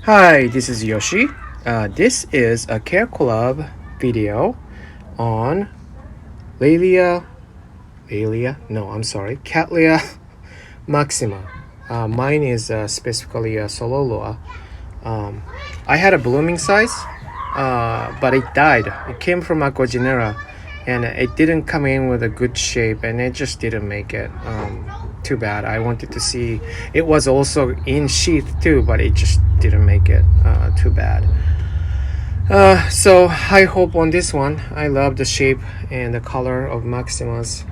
Hi, this is Yoshi. This is a Care Club video on Lelia, no, I'm sorry, Cattleya maxima. Mine is specifically a Sololua. Um, I had a blooming size, but it died. It came from Aquagenera, and it didn't come in with a good shape, and it just didn't make it. Too bad. I wanted to see. It was also in sheath too, but it just didn't make it. Too bad. So I hope on this one. I love the shape and the color of Maximas.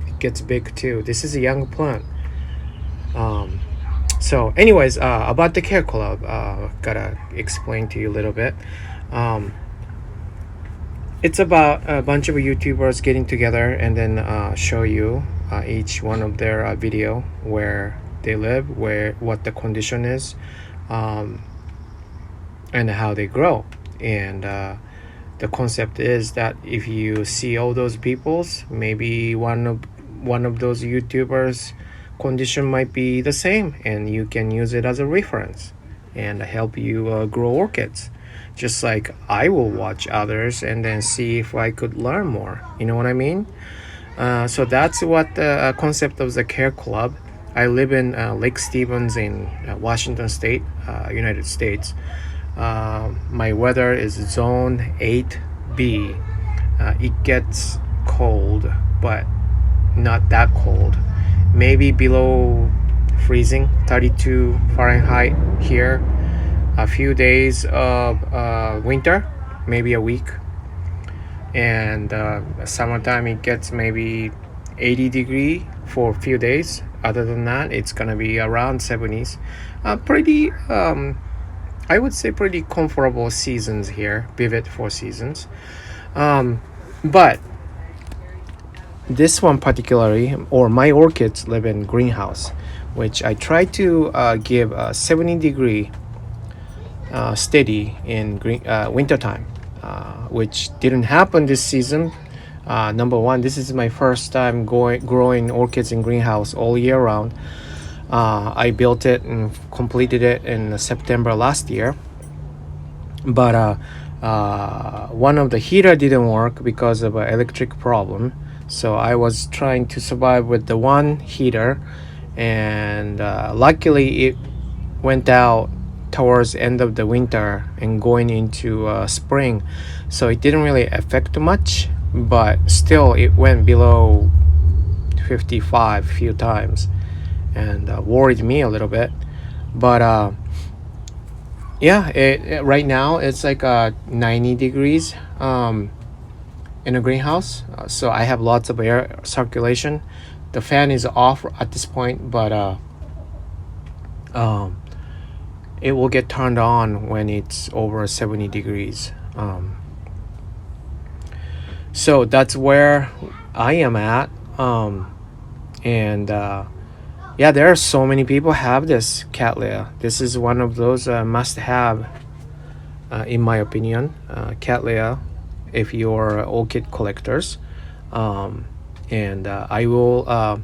It gets big too. This is a young plant. So anyways, about the Care Club, gotta explain to you a little bit. Um, it's about a bunch of YouTubers getting together and then show you each one of their video where they live, where what the condition is, um, and how they grow. And the concept is that if you see all those people's, maybe one of those YouTubers condition might be the same, and you can use it as a reference and help you grow orchids. Just like I will watch others and then see if I could learn more. You know what I mean? So that's what the concept of the Care Club. I live in Lake Stevens in Washington State, United States. My weather is zone 8B. It gets cold, but not that cold. Maybe below freezing, 32 Fahrenheit here. A few days of winter, maybe a week. And summertime, it gets maybe 80-degree for a few days. Other than that, it's gonna be around 70s. Pretty, I would say, pretty comfortable seasons here. Vivid 4 seasons. But this one particularly, or my orchids live in greenhouse, which I try to give a 70-degree steady in winter time, which didn't happen this season. Number one, this is my first time growing orchids in greenhouse all year round. I built it and completed it in September last year, but one of the heater didn't work because of an electric problem. So I was trying to survive with the one heater, and luckily it went out towards the end of the winter and going into spring, so it didn't really affect much, but still it went below 55 few times and worried me a little bit. But yeah, right now it's like 90 degrees in a greenhouse, so I have lots of air circulation. The fan is off at this point, but it will get turned on when it's over 70 degrees. So that's where I am at. And yeah, there are so many people have this Cattleya. This is one of those must-have, in my opinion, Cattleya, if you're orchid collectors. And I will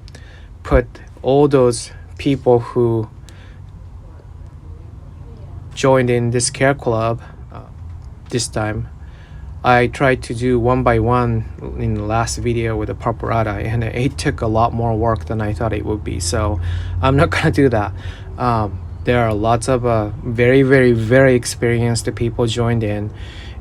put all those people who joined in this Care Club this time. I tried to do one by one in the last video with the Paparata, and it took a lot more work than I thought it would be, so I'm not gonna do that. There are lots of very, very, very experienced people joined in,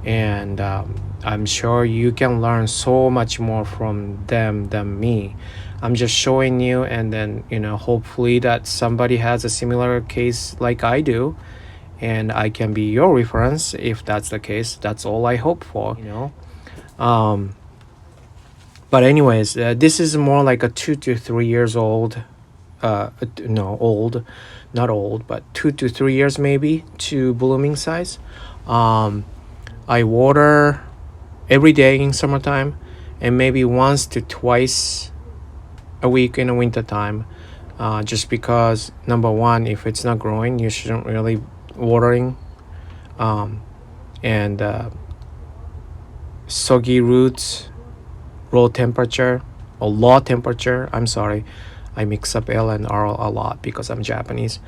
and I'm sure you can learn so much more from them than me. I'm just showing you, and then hopefully that somebody has a similar case like I do, and I can be your reference. If that's the case, that's all I hope for. But anyways, this is more like a 2 to 3 years old, no, old, not old, but 2 to 3 years maybe to blooming size. I water every day in summertime, and maybe once to twice a week in the winter time, just because, number one, if it's not growing, you shouldn't really watering, and soggy roots, low temperature, I'm sorry, I mix up L and R a lot because I'm Japanese.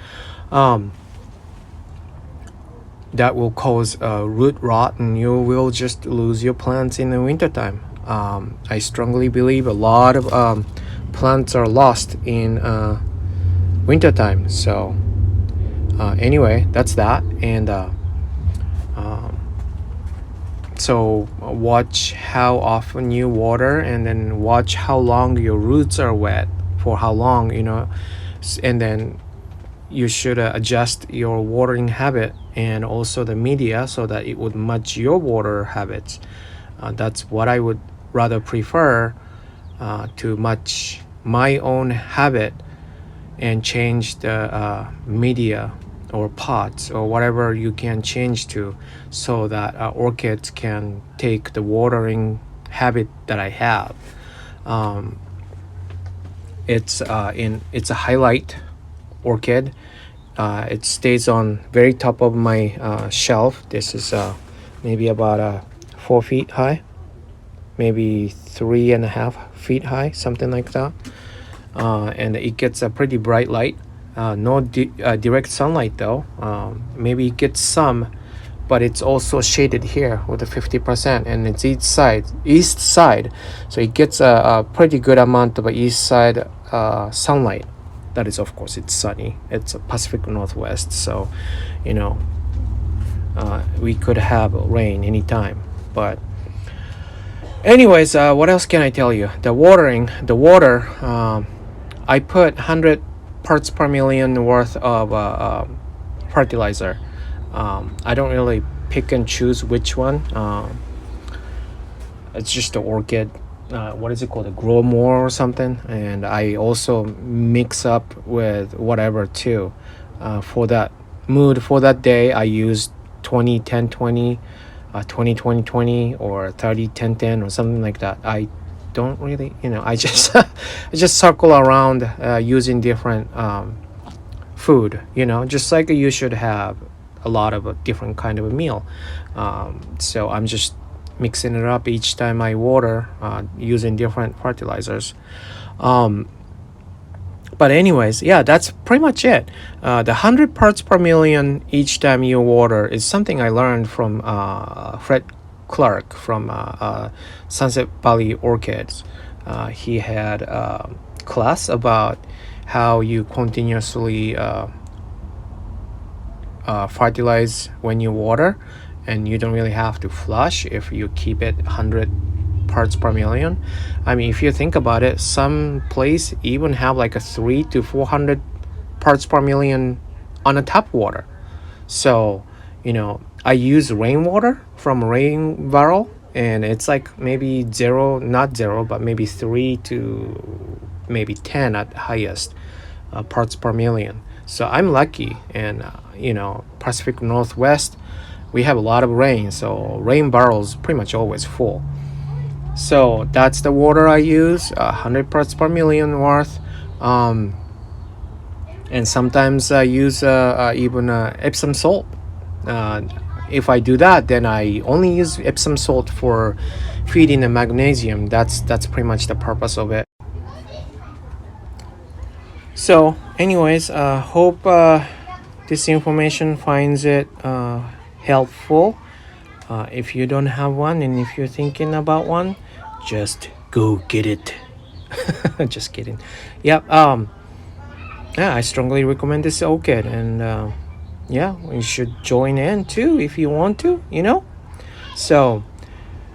that will cause root rot, and you will just lose your plants in the wintertime. I strongly believe a lot of plants are lost in wintertime. So anyway, that's that. And um, so watch how often you water, and then watch how long your roots are wet, for how long, and then you should adjust your watering habit and also the media so that it would match your water habits. That's what I would rather prefer, to match my own habit and change the media or pots or whatever you can change to, so that orchids can take the watering habit that I have. It's a highlight orchid. It stays on very top of my shelf. This is maybe about 4 feet high, maybe 3.5 feet high, something like that. And it gets a pretty bright light. No direct sunlight though. Maybe it gets some, but it's also shaded here with a 50%, and it's east side, so it gets a pretty good amount of east side sunlight. That is, of course, it's sunny. It's a Pacific Northwest, so we could have rain anytime. But anyways, what else can I tell you? The water. I put 100 parts per million worth of fertilizer. I don't really pick and choose which one. It's just the orchid. What is it called? A grow more or something. And I also mix up with whatever too. For that mood, for that day, I use 20 10 20, 20 20 20, or 30 10 10, or something like that. I don't really, I just I just circle around using different food, just like you should have a lot of a different kind of a meal. So I'm just mixing it up each time I water, using different fertilizers. But anyways, yeah, that's pretty much it. The 100 parts per million each time you water is something I learned from Fred Clark from Sunset Valley Orchids. He had a class about how you continuously fertilize when you water, and you don't really have to flush if you keep it 100 parts per million. I mean, if you think about it, some place even have like a 300 to 400 parts per million on a tap water. So I use rainwater from rain barrel, and it's like maybe zero, not zero, but maybe 3 to maybe 10 at highest parts per million. So I'm lucky. And Pacific Northwest, we have a lot of rain, so rain barrels pretty much always full. So that's the water I use, 100 parts per million worth. And sometimes I use even Epsom salt. If I do that, then I only use Epsom salt for feeding the magnesium. That's pretty much the purpose of it. So anyways, hope this information finds it helpful. If you don't have one, and if you're thinking about one, just go get it. Just kidding. Yep. Yeah, I strongly recommend this orchid, and yeah, you should join in too if you want to. So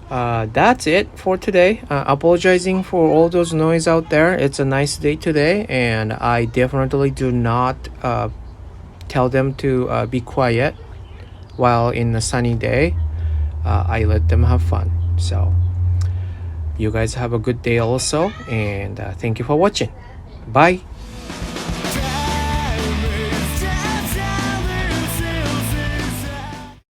that's it for today. Apologizing for all those noise out there. It's a nice day today, and I definitely do not tell them to be quiet while in a sunny day. I let them have fun. So you guys have a good day also, and thank you for watching. Bye.